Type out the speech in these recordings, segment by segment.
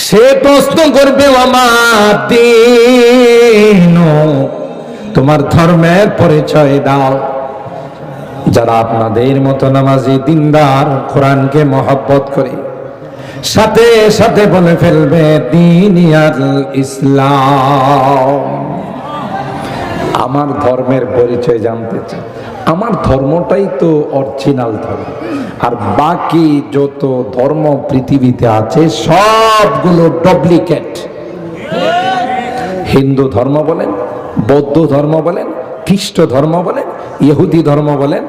সে প্রশ্ন করবে আমার দ্বীন, তোমার ধর্মের পরিচয় দাও। যারা আপনাদের মতো নামাজি দিনদার, কোরআনকে মহব্বত করে, সাথে সাথে বলে ফেলবে দীনিয়াল ইসলাম। আমার ধর্মের পরিচয় জানতে চাই, আমার ধর্মটাই তো অরিজিনাল ধর্ম, আর বাকি যত ধর্ম পৃথিবীতে আছে সবগুলো ডুপ্লিকেট। হিন্দু ধর্ম বলেন, বৌদ্ধ ধর্ম বলেন, খ্রিস্ট ধর্ম বলেন, ইহুদি ধর্ম বলেন,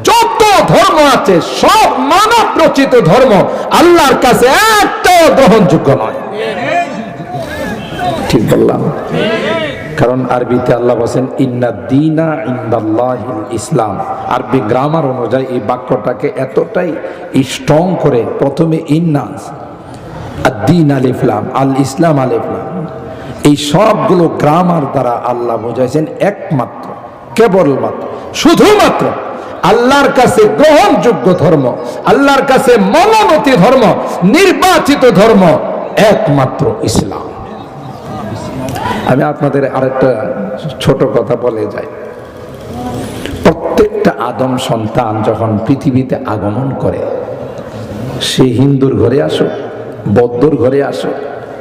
যত ধর্ম আছে সব মানব রচিত ধর্ম, আল্লাহর কাছে একটাও গ্রহণযোগ্য নয়। ঠিক বললাম? কারণ আরবিতে আল্লাহ বলেন ইন্না দীনা ইনদাল্লাহিল ইসলাম। আরবি গ্রামার অনুযায়ী এই বাক্যটাকে এতটাই স্ট্রং করে প্রথমে ইন্নাস আদ-দীন আলিফ লাম, আল ইসলাম আলিফ লাম, এই সবগুলো গ্রামার দ্বারা আল্লাহ বোঝাইছেন একমাত্র, কেবলমাত্র, শুধুমাত্র আল্লাহর কাছে গ্রহণযোগ্য ধর্ম, আল্লাহর কাছে মনোনীত ধর্ম, নির্বাচিত ধর্ম একমাত্র ইসলাম। আমি আপনাদের আরেকটা ছোট কথা বলে যাই। প্রত্যেকটা আদম সন্তান যখন পৃথিবীতে আগমন করে, সে হিন্দুর ঘরে আসো, বৌদ্ধর ঘরে আসো,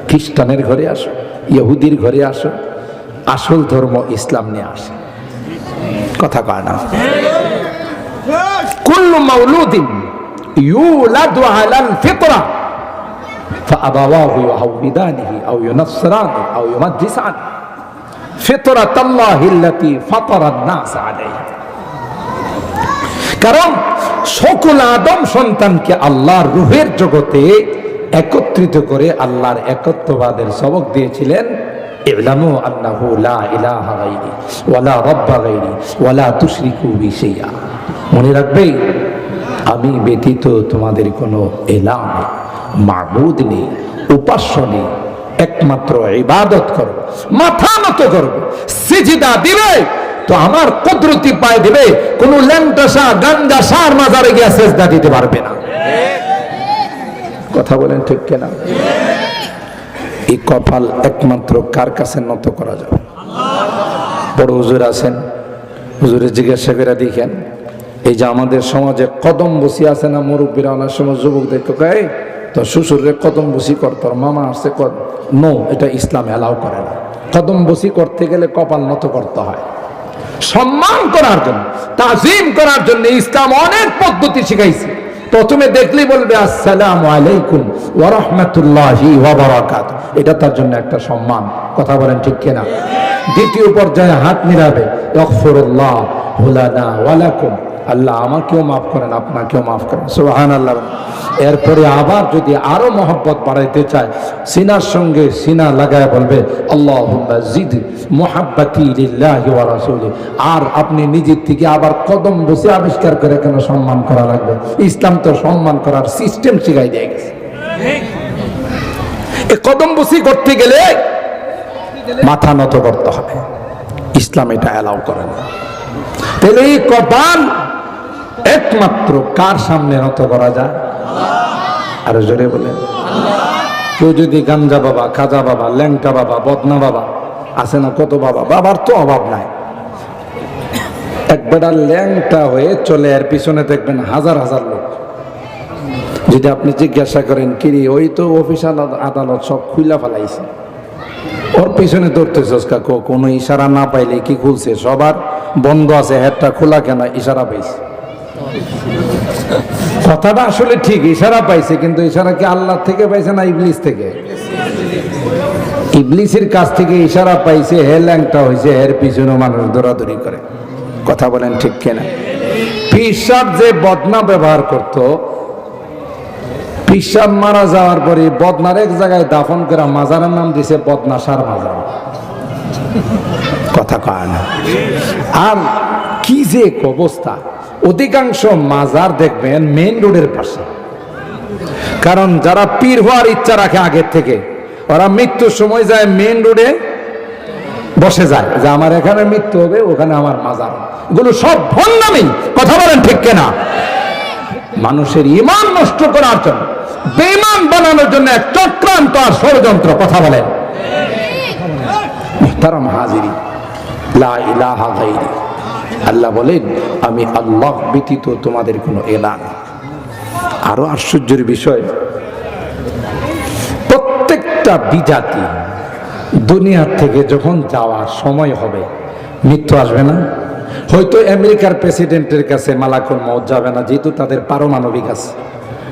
খ্রিস্টানের ঘরে আসো, ইহুদির ঘরে আসো, আসল ধর্ম ইসলাম নিয়ে আসে। কথা কয় না? কুল্লু মাউলুদিন ইউলাদু আলাল ফিতরা ফাআবাওয়াহু ইউহাউবিদানিহি আও ইউনাসরানি আও ইউমাজ্জিসানি ফিতরাতাল্লাহিল্লাতী ফাতারান নাস আলাইহা। কারণ সকল আদম সন্তানকে আল্লাহর রূহের জগতে একত্রিত করে আল্লাহর একত্ববাদের সবক দিয়েছিলেন। ইলামু আন্নাহু লা ইলাহা গায়রি ওয়ালা রাব্বা গায়রি ওয়ালা তুশরিকু বি শাইআ। মনে রাখবে, আমি ব্যতীত তোমাদের কোনো ইলাহ নেই, মাবুদ নেই, উপাস্য নেই, একমাত্র ইবাদত করো, মাথা নত করবে, সিজদা দিবে তো আমার কুদরতি পায় দিবে, কোন ল্যাংটাসা গাঞ্জা সার মাজারে গিয়ে সিজদা দিতে পারবে না। কথা বলেন ঠিক কিনা? এই কপাল একমাত্র কার কাছে নত করা যাবে? বড় হুজুর আছেন, হুজুরে জিজ্ঞাসা করে দেখেন, এই যে আমাদের সমাজে কদম বসি আছে না, মুরব্বীরা অনেক সময় যুবকদেরকে কয় তো শ্বশুরে কদম বসি কর, তোর মামা আসছে কর। নো, এটা ইসলাম অ্যালাউ করে না। কদম বসি করতে গেলে কপাল নত করতে হয়, সম্মান করার জন্য, তাজিম করার জন্য ইসলাম অনেক পদ্ধতি শিখাইছে। প্রথমে দেখলেই বলবে আসসালামু আলাইকুম ওয়া রাহমাতুল্লাহি ওয়া বারাকাতুহু, এটা তার জন্য একটা সম্মান। কথা বলেন ঠিক কিনা? দ্বিতীয় পর্যায়ে হাত মিলাবে, ইয়াগফিরুল্লাহু লানা ওয়া লাকুম, আল্লাহ আমাকেও মাফ করেন, আপনাকেও মাফ করেন, সুবহানাল্লাহ। এরপরে আবার যদি আরো মহব্বত বাড়াইতে চায়, সিনার সঙ্গে সিনা লাগায় বলবে আল্লাহুম্মা জিদ মুহাব্বতি লিল্লাহি ওয়া রাসূলি। আর আপনি নিজের থেকে আবার কদম বসে আবিষ্কার করে কেন সম্মান করা লাগবে? ইসলাম তো সম্মান করার সিস্টেম শিখাই দিয়ে গেছে। এই কদম বসি করতে গেলে মাথা নত করতে হবে, ইসলাম এটা অ্যালাউ করে না। তাহলে এই কপাল একমাত্র কার সামনে নত করা যায়? আরো জোরে বলেন। কেউ যদি গাঞ্জা বাবা, খাজা বাবা, ল্যাংটা বাবা, বদনা বাবা আছে না, কত বাবা, বাবার তো অভাব নাই, একবার ল্যাংটা হয়ে চলে, এর পিছনে দেখবেন হাজার হাজার লোক। যদি আপনি জিজ্ঞাসা করেন কিরে, ওই তো অফিস আদালত সব খুইলা ফেলাইছে, ওর পিছনে ধরতেছস কাকু? কোনো ইশারা না পাইলে কি খুলছে? সবার বন্ধ আছে, হেডটা খোলা কেন? ইশারা পাইছে। কথাটা আসলে ঠিক, ইশারা পাইছে, কিন্তু ইশারা কি আল্লাহ থেকে পাইছে না ইবলিস থেকে? ইবলিসের কাছ থেকে ইশারা পাইছে, হে ল্যাংটা হয়েছে, এর পিছনে মানুষ দৌড়াদৌড়ি করে। কথা বলেন ঠিক কিনা? পিসাব যে বদনা ব্যবহার করত, পিসাব মারা যাওয়ার পরে বদনার এক জায়গায় দাফন করা মাজারের নাম দিছে বদনা সার মাজার। কথা কয় না? আর কি যে অবস্থা, অধিকাংশ মাজার দেখবেন মেইন রোডের পাশে। কারণ যারা পীর হওয়ার ইচ্ছা রাখে আগের থেকে, ওরা মৃত্যুর সময় যায় মেইন রোডে বসে যায় যে আমার এখানে মৃত্যু হবে, ওখানে আমার মাজার। এগুলো সব ভণ্ডামি। কথা বলেন ঠিক কিনা? মানুষের ঈমান নষ্ট করার জন্য, বেঈমান বানানোর জন্য এক চক্রান্ত আর ষড়যন্ত্র। কথা বলেন। মুহতারাম হাজিরি, লা ইলাহা গায়রি, আল্লাহ বলেন আমি আল্লাহ ব্যতীত তোমাদের কোনো ইলাহ নেই। আরো আশ্চর্যের বিষয়, প্রত্যেকটা বিজাতি দুনিয়ার থেকে যখন যাওয়ার সময় হবে, মৃত্যু আসবে না? হয়তো আমেরিকার প্রেসিডেন্টের কাছে মালাকুল মউত যাবে না, যেহেতু তাদের পারমাণবিক আছে,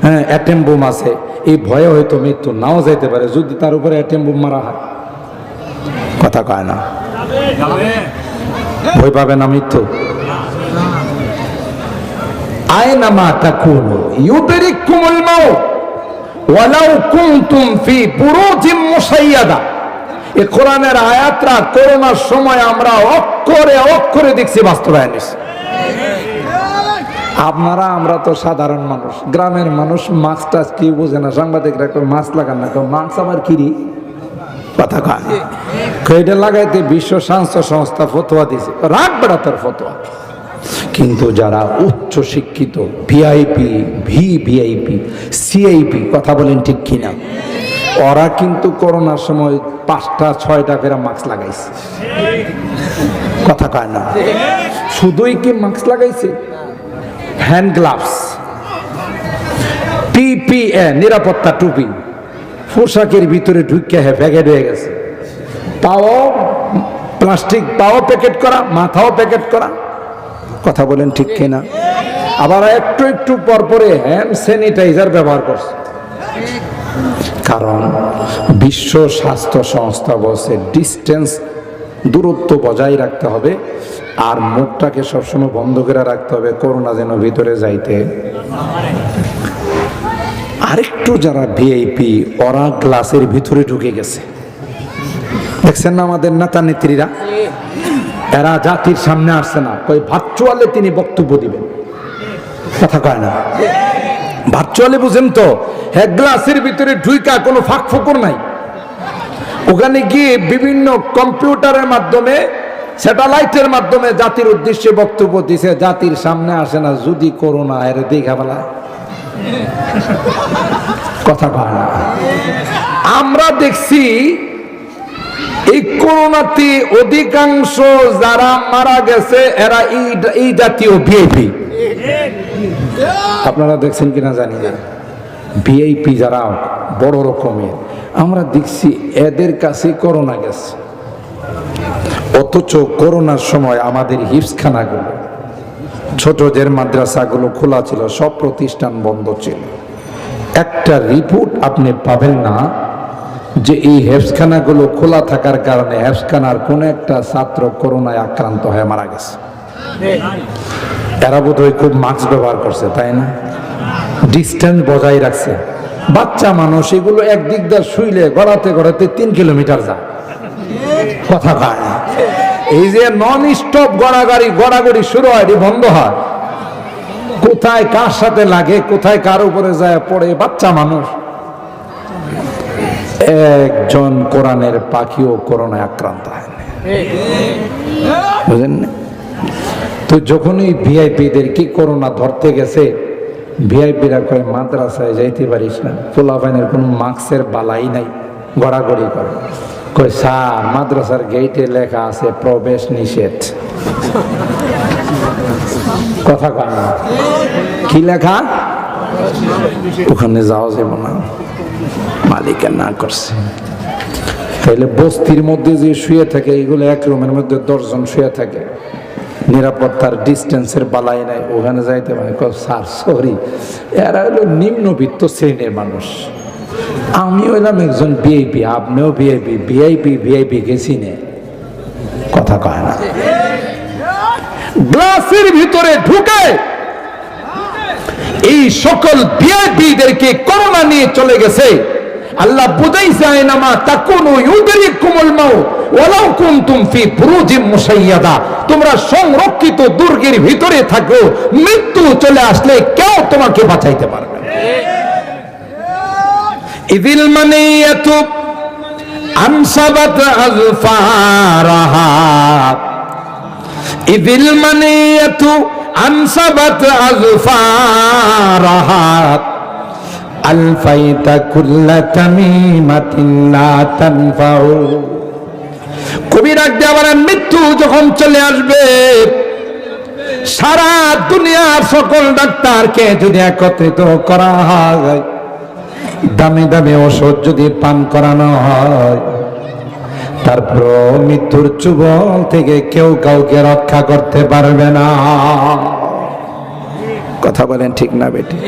হ্যাঁ, অ্যাটম বোম আছে, এই ভয়ে হয়তো মৃত্যু নাও যাইতে পারে যদি তার উপরে অ্যাটম বোম মারা হয়। কথা কয় না? ভয় পাবে না মৃত্যু? আইনামা তাকুনু ইউদরিকুমুল মাউত ওয়ালাউ কুনতুম ফি বুরুজিম মুশাইয়াদা। এই কোরআনের আয়াতরা করোনার সময় আমরা অক্ষরে অক্ষরে দেখছি বাস্তবায়ন হয়েছে। আপনারা আমরা তো সাধারণ মানুষ, গ্রামের মানুষ, মাস্ক টাস্ক কি বোঝে না, সাংবাদিকরা মাস্ক লাগান না, মাস্ক আবার কিরি কথা কয়। এটা লাগাইতে বিশ্ব স্বাস্থ্য সংস্থা ফতোয়া দিছে, রাগ বেড়া তার ফতোয়া। কিন্তু যারা উচ্চ শিক্ষিত, ভিআইপি, ভিভিআইপি, সিআইপি, কথা বলেন ঠিক কিনা, ওরা কিন্তু করোনার সময় 5টা 6টা করে মাস্ক লাগাইছে। কথা কয় না? শুধুই কি মাস্ক লাগাইছে, হ্যান্ড গ্লাভস, পিপিএ নিরাপত্তা টুপি পোশাকের ভিতরে ঢুকে প্যাকেট হয়ে গেছে, পাও প্লাস্টিক, পাও প্যাকেট করা, মাথাও প্যাকেট করা। কথা বলেন ঠিক কিনা? আবার একটু একটু পরপরে হ্যান্ড স্যানিটাইজার ব্যবহার করছে। কারণ বিশ্ব স্বাস্থ্য সংস্থা বলছে ডিস্টেন্স, দূরত্ব বজায় রাখতে হবে, আর মুখটাকে সবসময় বন্ধ করে রাখতে হবে, করোনা যেন ভিতরে যাইতে। আরেকটু যারা ভিআইপি, ওরা গ্লাসের ভিতরে ঢুকে গেছে। দেখছেন না আমাদের নেতা নেত্রীরা, এরা জাতির সামনে আসছে না, কই ভার্চুয়ালে তিনি বক্তব্য দিবেন। কথা কয় না? ভার্চুয়ালি বুঝেন তো, হ্যাঁ, গ্লাসের ভিতরে ঢুইকা কোনো ফাঁক ফোকর নাই, ওখানে গিয়ে বিভিন্ন কম্পিউটারের মাধ্যমে, স্যাটেলাইটের মাধ্যমে জাতির উদ্দেশ্যে বক্তব্য দিছে। জাতির সামনে আসে না, যদি করোনা এর দেখা বলা। কথা কয় না? আমরা দেখছি এই করোনাতে অধিকাংশ যারা মারা গেছে এরা এই জাতীয় ভিআইপি। আপনারা দেখছেন কিনা জানি না, ভিআইপি যারা বড় রকমের, আমরা দেখছি এদের কাছে করোনা গেছে। অথচ করোনার সময় আমাদের হিফজখানাগুলো, ছোটদের মাদ্রাসাগুলো খোলা ছিল, সব প্রতিষ্ঠান বন্ধ ছিল। একটা রিপোর্ট আপনি পাবেন না যে এই হেফজখানাগুলো খোলা থাকার কারণে হেফজখানার কোন একটা ছাত্র করোনায় আক্রান্ত হয়ে মারা গেছে। এরা বোধহয় খুব মাস্ক ব্যবহার করছে, তাই না? ডিস্টেন্স বজায় রাখছে। বাচ্চা মানুষ এগুলো একদিক দিয়ে শুইলে গড়াতে গড়াতে 3 কিলোমিটার যায়। কথা কয় না? এই যে নন স্টপ গড়াগড়ি শুরু হয়, বন্ধ হয়, কোথায় কার সাথে লাগে, কোথায় কার উপরে যায় পড়ে বাচ্চা মানুষ। একজন কোরআনের পাখিও করোনায় আক্রান্ত হয় না, বুঝেন না? তো যখনই ভিআইপিদেরকে করোনা ধরতে গেছে, ভিআইপিরা কয় মাদ্রাসায় যাইতে পারিস না, পোলাপাইনের কোনো মাস্কের বালাই নাই, গড়াগড়ি করে। কয় স্যার, মাদ্রাসার গেটে লেখা আছে প্রবেশ নিষেধ। কথা কয় না? কি লেখা? ওখানে যাওয়া যাবে না, মালিকের না করছে। তাহলে বস্তির মধ্যে যে শুয়ে থাকে, এগুলো এক রুমের মধ্যে 10 জন শুয়ে থাকে, নিরাপত্তার ডিস্টেন্সের বালাই নাই, ওখানে যাইতে পারে। স্যার সরি, এরা হলো নিম্নবিত্ত শ্রেণীর মানুষ, আমি হইলাম একজন ভিআইপি, আপনিও ভিআইপি, ভিআইপি গেছি নে। কথা কয় না? গ্লাসের ভিতরে ঢুকে এই সকল ভিআইপিদেরকে করোনা নিয়ে চলে গেছে। আল্লাহ বুঝাইছে আইনামা তাকুনু ইউদরিকুমুল মাউত ওয়ালাউ কুনতুম ফি বুরুজিম মুশাইয়াদা, তোমরা সংরক্ষিত দুর্গের ভিতরে থাকো, মৃত্যু চলে আসলে কেউ তোমাকে বাঁচাইতে পারবে না। ইযিল মানিয়াতু আনসাবাত আযফারাহা, ইযিল মানিয়াতু আনসাবাত আযফারাহা আলফাইতা কুল্লা তামিমাতিন লা তানফাউ। কবি ডাক দিয়ে বলেন, মৃত্যু যখন চলে আসবে, সারা দুনিয়ার সকল ডাক্তারকে যদি একত্রিত করা হয়, দামে দামে ওষুধ যদি পান করানো হয়, তারপর মৃত্যুর চুবল থেকে কেউ কাউকে রক্ষা করতে পারবে না। কথা বলেন ঠিক না বেটি?